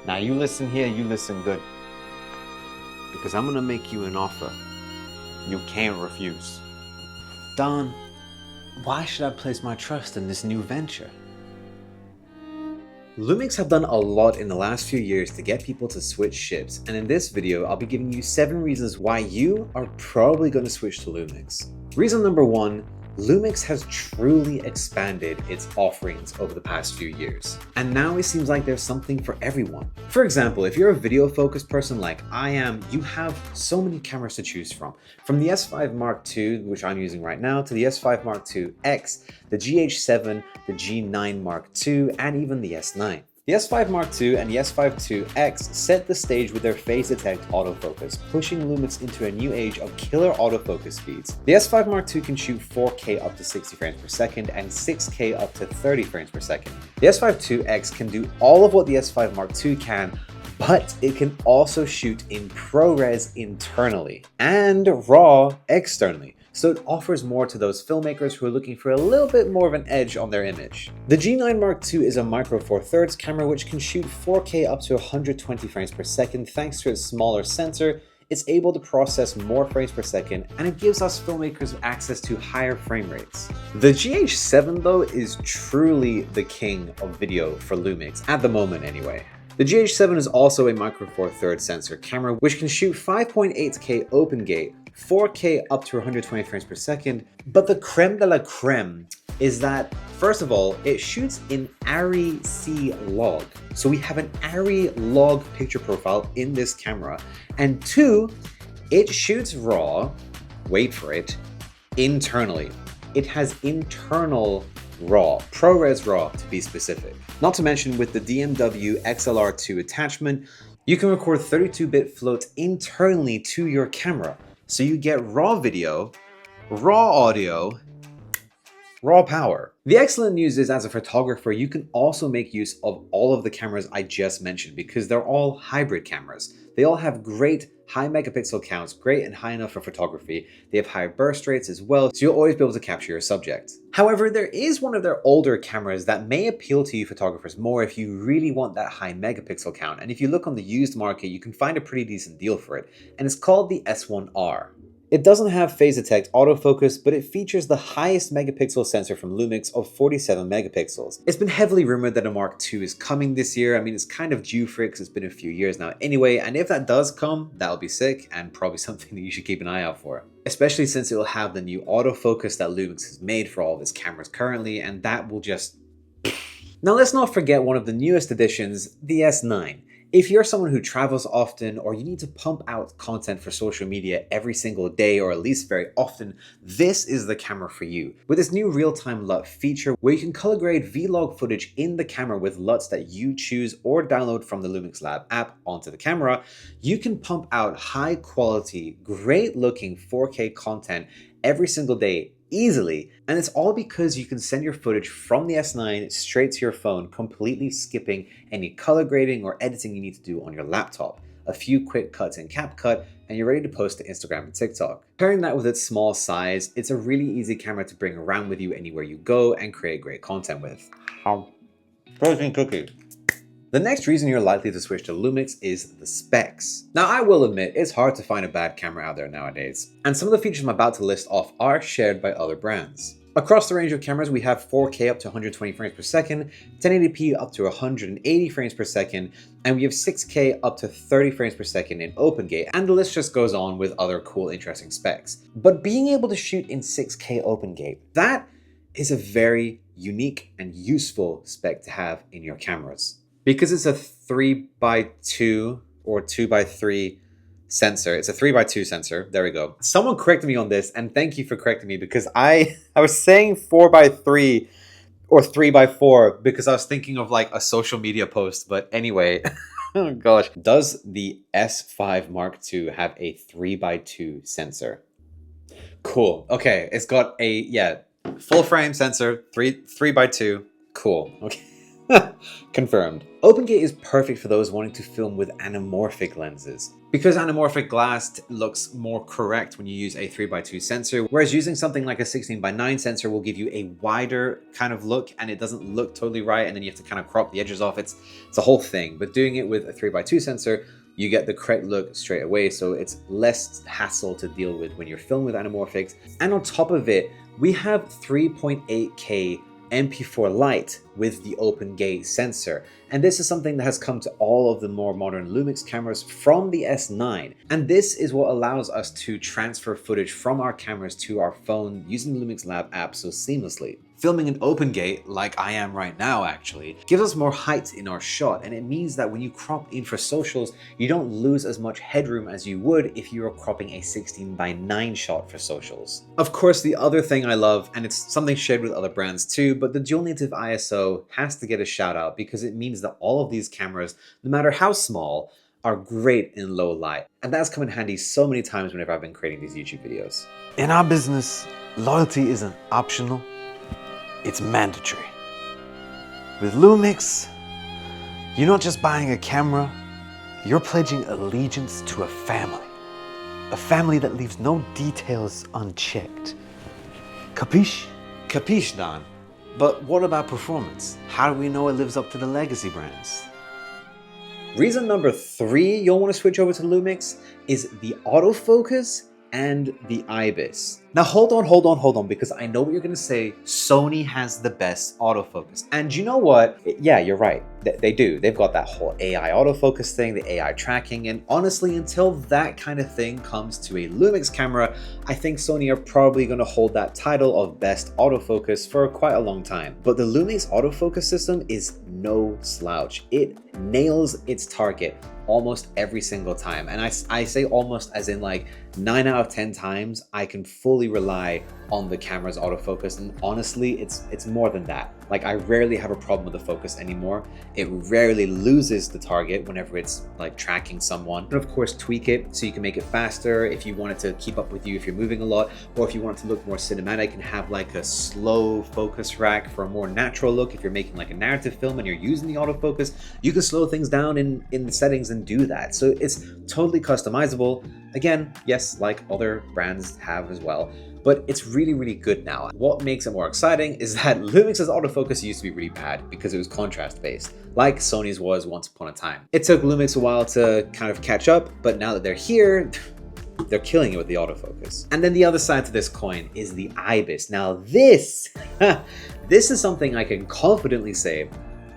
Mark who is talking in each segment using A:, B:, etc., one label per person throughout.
A: Now you listen here, you listen good. Because I'm gonna make you an offer you can't refuse. Don, why should I place my trust in this new venture? Lumix have done a lot in the last few years to get people to switch ships, and in this video I'll be giving you 7 reasons why you are probably going to switch to Lumix. Reason number 1, Lumix has truly expanded its offerings over the past few years, and now it seems like there's something for everyone. For example, if you're a video focused person like I am, you have so many cameras to choose from the S5 Mark II, which I'm using right now, to the S5 Mark II X, the GH7, the G9 Mark II, and even the S9. The S5 Mark II and the S5 II X set the stage with their phase detect autofocus, pushing Lumix into a new age of killer autofocus speeds. The S5 Mark II can shoot 4K up to 60 frames per second and 6K up to 30 frames per second. The S5 II X can do all of what the S5 Mark II can, but it can also shoot in ProRes internally and RAW externally. So it offers more to those filmmakers who are looking for a little bit more of an edge on their image. The G9 Mark II is a micro four thirds camera which can shoot 4K up to 120 frames per second thanks to its smaller sensor. It's able to process more frames per second, and it gives us filmmakers access to higher frame rates. The GH7 though is truly the king of video for Lumix, at the moment anyway. The GH7 is also a micro four thirds sensor camera which can shoot 5.8K open gate, 4K up to 120 frames per second, but the creme de la creme is that, first of all, it shoots in ARRI-C log. So we have an ARRI log picture profile in this camera. And 2, it shoots RAW, wait for it, internally. It has internal RAW, ProRes RAW to be specific. Not to mention with the DMW XLR2 attachment, you can record 32-bit floats internally to your camera. So you get raw video, raw audio, raw power. The excellent news is, as a photographer, you can also make use of all of the cameras I just mentioned because they're all hybrid cameras. They all have great high megapixel counts, great and high enough for photography. They have higher burst rates as well, so you'll always be able to capture your subject. However, there is one of their older cameras that may appeal to you photographers more if you really want that high megapixel count. And if you look on the used market, you can find a pretty decent deal for it. And it's called the S1R. It doesn't have phase detect autofocus, but it features the highest megapixel sensor from Lumix of 47 megapixels. It's been heavily rumored that a Mark II is coming this year. I mean, it's kind of due for it because it's been a few years now anyway, and if that does come, that'll be sick and probably something that you should keep an eye out for. Especially since it will have the new autofocus that Lumix has made for all of its cameras currently, and that will just... Now let's not forget one of the newest additions, the S9. If you're someone who travels often or you need to pump out content for social media every single day or at least very often, this is the camera for you. With this new real-time LUT feature where you can color grade vlog footage in the camera with LUTs that you choose or download from the Lumix Lab app onto the camera, you can pump out high quality, great looking 4K content every single day easily, and it's all because you can send your footage from the S9 straight to your phone, completely skipping any color grading or editing you need to do on your laptop. A few quick cuts in CapCut, and you're ready to post to Instagram and TikTok. Pairing that with its small size, it's a really easy camera to bring around with you anywhere you go and create great content with. Protein cookie. The next reason you're likely to switch to Lumix is the specs. Now I will admit, it's hard to find a bad camera out there nowadays, and some of the features I'm about to list off are shared by other brands. Across the range of cameras, we have 4K up to 120 frames per second, 1080p up to 180 frames per second, and we have 6K up to 30 frames per second in open gate, and the list just goes on with other cool, interesting specs. But being able to shoot in 6K open gate, that is a very unique and useful spec to have in your cameras. Because it's a 3x2 or 2x3 sensor. It's a 3x2 sensor. There we go. Someone corrected me on this, and thank you for correcting me because I was saying 4x3 or 3x4 because I was thinking of like a social media post. But anyway, oh gosh. Does the S5 Mark II have a 3x2 sensor? Cool. Okay. It's got a, full frame sensor, 3x2. Cool. Okay. Confirmed. OpenGate is perfect for those wanting to film with anamorphic lenses. Because anamorphic glass looks more correct when you use a 3x2 sensor, whereas using something like a 16:9 sensor will give you a wider kind of look and it doesn't look totally right, and then you have to kind of crop the edges off. It's a whole thing. But doing it with a 3x2 sensor, you get the correct look straight away, so it's less hassle to deal with when you're filming with anamorphics. And on top of it, we have 3.8K MP4 Lite with the OpenGate sensor. And this is something that has come to all of the more modern Lumix cameras from the S9. And this is what allows us to transfer footage from our cameras to our phone using the Lumix Lab app so seamlessly. Filming an OpenGate, like I am right now actually, gives us more height in our shot, and it means that when you crop in for socials, you don't lose as much headroom as you would if you were cropping a 16:9 shot for socials. Of course, the other thing I love, and it's something shared with other brands too, but the dual native ISO has to get a shout out because it means that all of these cameras, no matter how small, are great in low light. And that's come in handy so many times whenever I've been creating these YouTube videos.
B: In our business, loyalty isn't optional, it's mandatory. With Lumix, you're not just buying a camera, you're pledging allegiance to a family that leaves no details unchecked. Capiche?
A: Capiche, Don. But what about performance? How do we know it lives up to the legacy brands? Reason number 3 you'll want to switch over to Lumix is the autofocus and the IBIS. Now hold on, because I know what you're gonna say. Sony has the best autofocus. And you know what? Yeah, you're right. They do. They've got that whole AI autofocus thing, the AI tracking, and honestly, until that kind of thing comes to a Lumix camera, I think Sony are probably gonna hold that title of best autofocus for quite a long time. But the Lumix autofocus system is no slouch. It nails its target almost every single time. And I say almost as in like 9 out of 10 times, I can fully rely on the camera's autofocus. And honestly, it's more than that. Like I rarely have a problem with the focus anymore. It rarely loses the target whenever it's like tracking someone. And of course, tweak it so you can make it faster if you want it to keep up with you if you're moving a lot, or if you want it to look more cinematic and have like a slow focus rack for a more natural look. If you're making like a narrative film and you're using the autofocus, you can slow things down in the settings and do that. So it's totally customizable. Again, yes, like other brands have as well, but it's really, really good now. What makes it more exciting is that Lumix's autofocus used to be really bad because it was contrast based, like Sony's was once upon a time. It took Lumix a while to kind of catch up, but now that they're here, they're killing it with the autofocus. And then the other side to this coin is the IBIS. Now this is something I can confidently say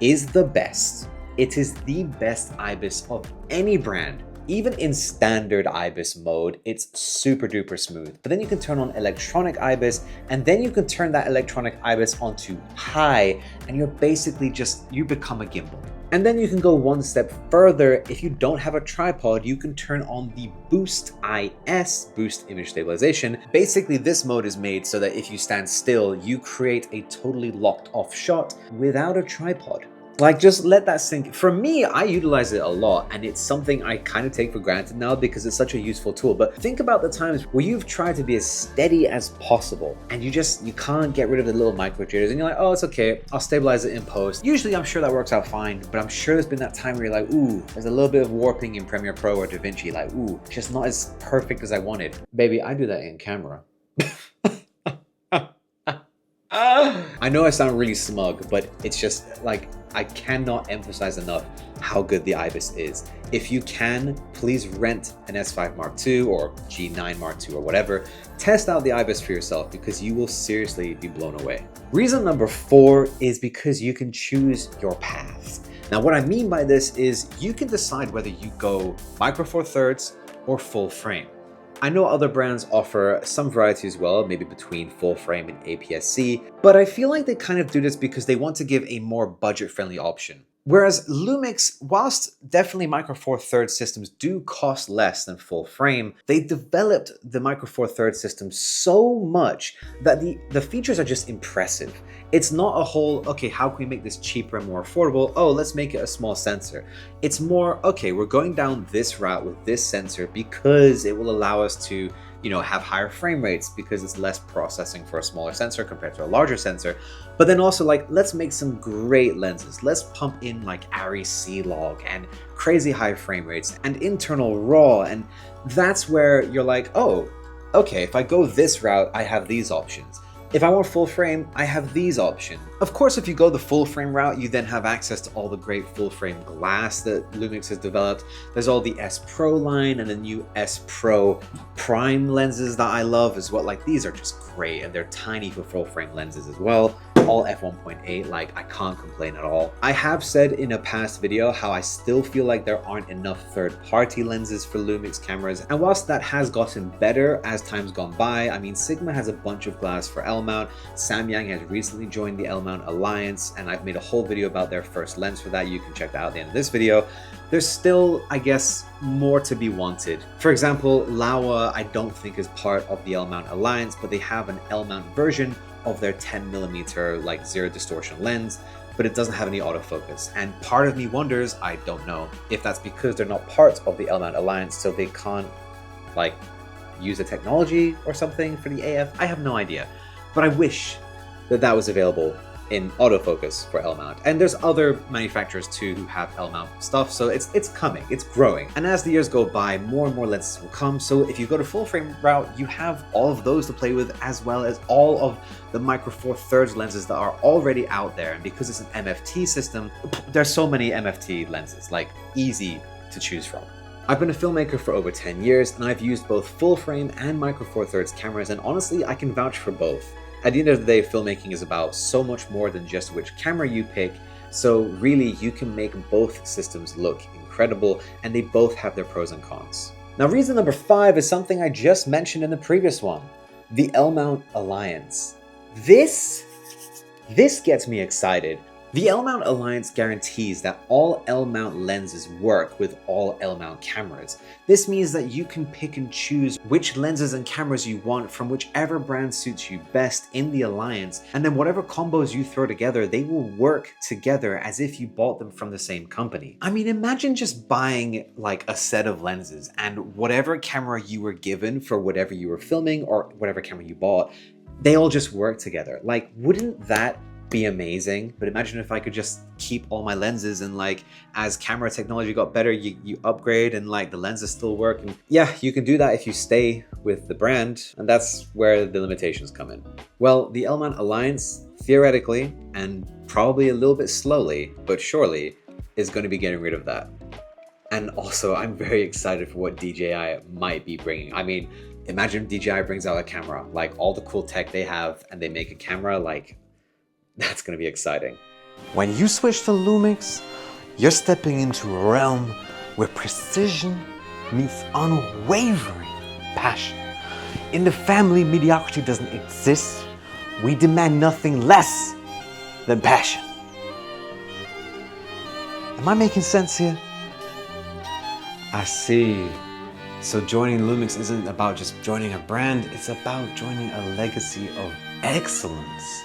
A: is the best. It is the best IBIS of any brand. Even in standard IBIS mode, it's super duper smooth. But then you can turn on electronic IBIS, and then you can turn that electronic IBIS onto high, and you're basically you become a gimbal. And then you can go one step further. If you don't have a tripod, you can turn on the Boost IS, Boost Image Stabilization. Basically, this mode is made so that if you stand still, you create a totally locked off shot without a tripod. Like, just let that sink. For me, I utilize it a lot, and it's something I kind of take for granted now because it's such a useful tool. But think about the times where you've tried to be as steady as possible and you can't get rid of the little micro jitters, and you're like, oh, it's okay, I'll stabilize it in post. Usually I'm sure that works out fine, but I'm sure there's been that time where you're like, ooh, there's a little bit of warping in Premiere Pro or DaVinci, like, ooh, it's just not as perfect as I wanted. Baby, I do that in camera. I know I sound really smug, but it's just like, I cannot emphasize enough how good the IBIS is. If you can, please rent an S5 Mark II or G9 Mark II or whatever. Test out the IBIS for yourself because you will seriously be blown away. Reason number 4 is because you can choose your path. Now, what I mean by this is you can decide whether you go micro four thirds or full frame. I know other brands offer some variety as well, maybe between full frame and APS-C, but I feel like they kind of do this because they want to give a more budget-friendly option. Whereas Lumix, whilst definitely micro four thirds systems do cost less than full frame, they developed the micro four thirds system so much that the features are just impressive. It's not a whole, okay, how can we make this cheaper and more affordable? Oh, let's make it a small sensor. It's more, okay, we're going down this route with this sensor because it will allow us to have higher frame rates because it's less processing for a smaller sensor compared to a larger sensor. But then also like, let's make some great lenses. Let's pump in like ARRI C-Log and crazy high frame rates and internal RAW. And that's where you're like, oh, okay, if I go this route, I have these options. If I want full frame, I have these options. Of course, if you go the full frame route, you then have access to all the great full frame glass that Lumix has developed. There's all the S Pro line and the new S Pro Prime lenses that I love as well. Like, these are just great, and they're tiny for full frame lenses as well. All f1.8, like, I can't complain at all. I have said in a past video how I still feel like there aren't enough third-party lenses for Lumix cameras, and whilst that has gotten better as time's gone by, I mean, Sigma has a bunch of glass for L-mount, Samyang has recently joined the L-mount Alliance, and I've made a whole video about their first lens for that. You can check that out at the end of this video. There's still, I guess, more to be wanted. For example, Laowa I don't think is part of the L-mount Alliance, but they have an L-mount version of their 10mm like zero distortion lens, but it doesn't have any autofocus. And part of me wonders, I don't know, if that's because they're not part of the L-mount Alliance, so they can't like use the technology or something for the AF. I have no idea, but I wish that that was available in autofocus for L-mount. And there's other manufacturers too who have L-mount stuff, so it's coming, it's growing. And as the years go by, more and more lenses will come, so if you go to full frame route, you have all of those to play with, as well as all of the Micro Four Thirds lenses that are already out there. And because it's an MFT system, there's so many MFT lenses, like easy to choose from. I've been a filmmaker for over 10 years, and I've used both full frame and Micro Four Thirds cameras, and honestly, I can vouch for both. At the end of the day, filmmaking is about so much more than just which camera you pick, so really you can make both systems look incredible, and they both have their pros and cons. Now, reason number 5 is something I just mentioned in the previous one, the L-mount Alliance. This gets me excited. The L-mount Alliance guarantees that all L-mount lenses work with all L-mount cameras. This means that you can pick and choose which lenses and cameras you want from whichever brand suits you best in the Alliance, and then whatever combos you throw together, they will work together as if you bought them from the same company. I mean, imagine just buying like a set of lenses and whatever camera you were given for whatever you were filming or whatever camera you bought, they all just work together. Like, wouldn't that be amazing? But imagine if I could just keep all my lenses, and like as camera technology got better, you upgrade and like the lenses still work. And yeah, you can do that if you stay with the brand, and that's where the limitations come in. Well, the L-mount Alliance, theoretically, and probably a little bit slowly, but surely, is going to be getting rid of that. And also, I'm very excited for what DJI might be bringing. I mean, imagine DJI brings out a camera, like all the cool tech they have, and they make a camera, like, that's going to be exciting.
B: When you switch to Lumix, you're stepping into a realm where precision meets unwavering passion. In the family, mediocrity doesn't exist. We demand nothing less than passion. Am I making sense here? I see. So joining Lumix isn't about just joining a brand, it's about joining a legacy of excellence.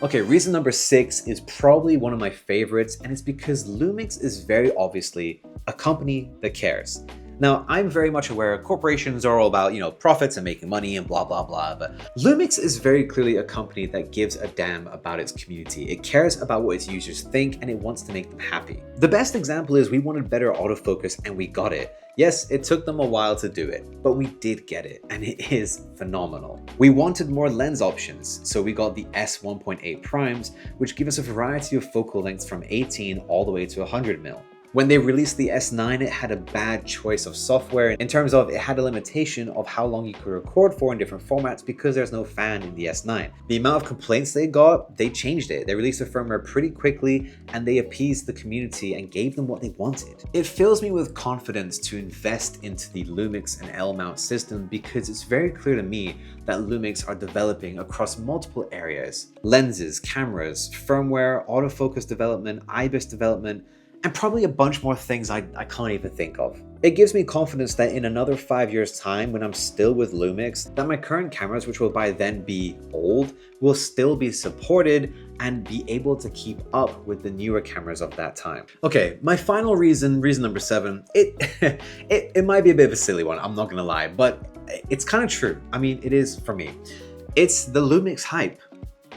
A: Okay, reason number 6 is probably one of my favorites, and it's because Lumix is very obviously a company that cares. Now, I'm very much aware corporations are all about, profits and making money and blah, blah, blah, but Lumix is very clearly a company that gives a damn about its community. It cares about what its users think, and it wants to make them happy. The best example is we wanted better autofocus, and we got it. Yes, it took them a while to do it, but we did get it, and it is phenomenal. We wanted more lens options, so we got the S1.8 primes, which give us a variety of focal lengths from 18 all the way to 100mm. When they released the S9, it had a bad choice of software in terms of it had a limitation of how long you could record for in different formats because there's no fan in the S9. The amount of complaints they got, they changed it. They released the firmware pretty quickly, and they appeased the community and gave them what they wanted. It fills me with confidence to invest into the Lumix and L-mount system because it's very clear to me that Lumix are developing across multiple areas: lenses, cameras, firmware, autofocus development, IBIS development, and probably a bunch more things I can't even think of. It gives me confidence that in another 5 years' time, when I'm still with Lumix, that my current cameras, which will by then be old, will still be supported, and be able to keep up with the newer cameras of that time. Okay, my final reason number 7, it might be a bit of a silly one, I'm not gonna lie, but it's kind of true. I mean, it is for me. It's the Lumix hype.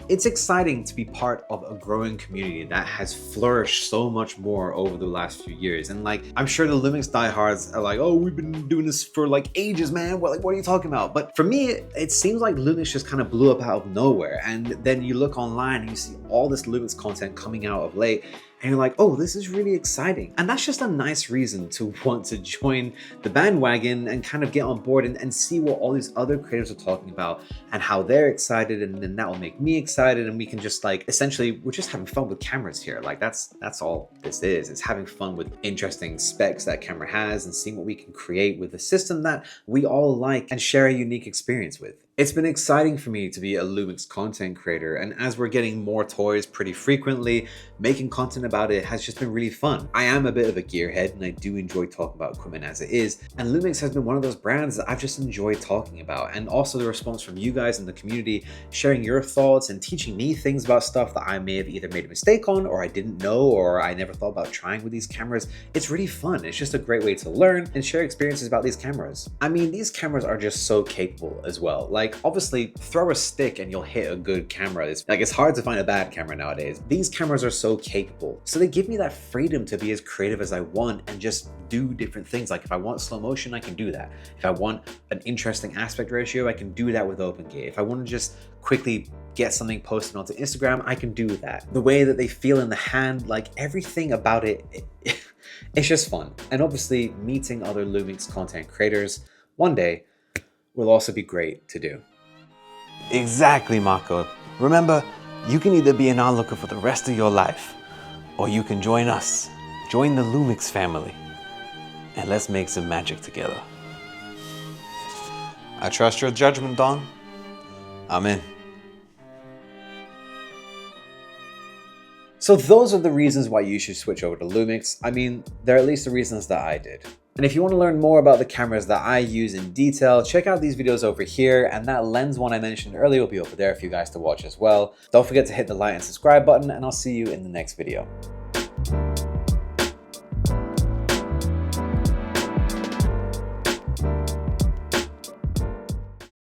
A: It's exciting to be part of a growing community that has flourished so much more over the last few years. And like, I'm sure the Lumix diehards are like, oh, we've been doing this for like ages, man. What are you talking about? But for me, it seems like Lumix just kind of blew up out of nowhere. And then you look online and you see all this Lumix content coming out of late, and you're like, oh, this is really exciting. And that's just a nice reason to want to join the bandwagon and kind of get on board and see what all these other creators are talking about and how they're excited, and then that will make me excited, and we can just like, essentially, we're just having fun with cameras here. Like that's all this is. It's having fun with interesting specs that camera has and seeing what we can create with a system that we all like and share a unique experience with. It's been exciting for me to be a Lumix content creator, and as we're getting more toys pretty frequently, making content about it has just been really fun. I am a bit of a gearhead and I do enjoy talking about equipment as it is, and Lumix has been one of those brands that I've just enjoyed talking about, and also the response from you guys in the community, sharing your thoughts and teaching me things about stuff that I may have either made a mistake on, or I didn't know, or I never thought about trying with these cameras. It's really fun. It's just a great way to learn and share experiences about these cameras. I mean, these cameras are just so capable as well. Like, obviously, throw a stick and you'll hit a good camera. It's hard to find a bad camera nowadays. These cameras are so capable. So they give me that freedom to be as creative as I want and just do different things. Like if I want slow motion, I can do that. If I want an interesting aspect ratio, I can do that with OpenGate. If I want to just quickly get something posted onto Instagram, I can do that. The way that they feel in the hand, like everything about it, it's just fun. And obviously meeting other Lumix content creators one day will also be great to do.
B: Exactly, Marco. Remember, you can either be an onlooker for the rest of your life, or you can join us. Join the Lumix family, and let's make some magic together. I trust your judgment, Don. I'm in.
A: So those are the reasons why you should switch over to Lumix. I mean, they're at least the reasons that I did. And if you want to learn more about the cameras that I use in detail, check out these videos over here, and that lens one I mentioned earlier will be over there for you guys to watch as well. Don't forget to hit the like and subscribe button, and I'll see you in the next video.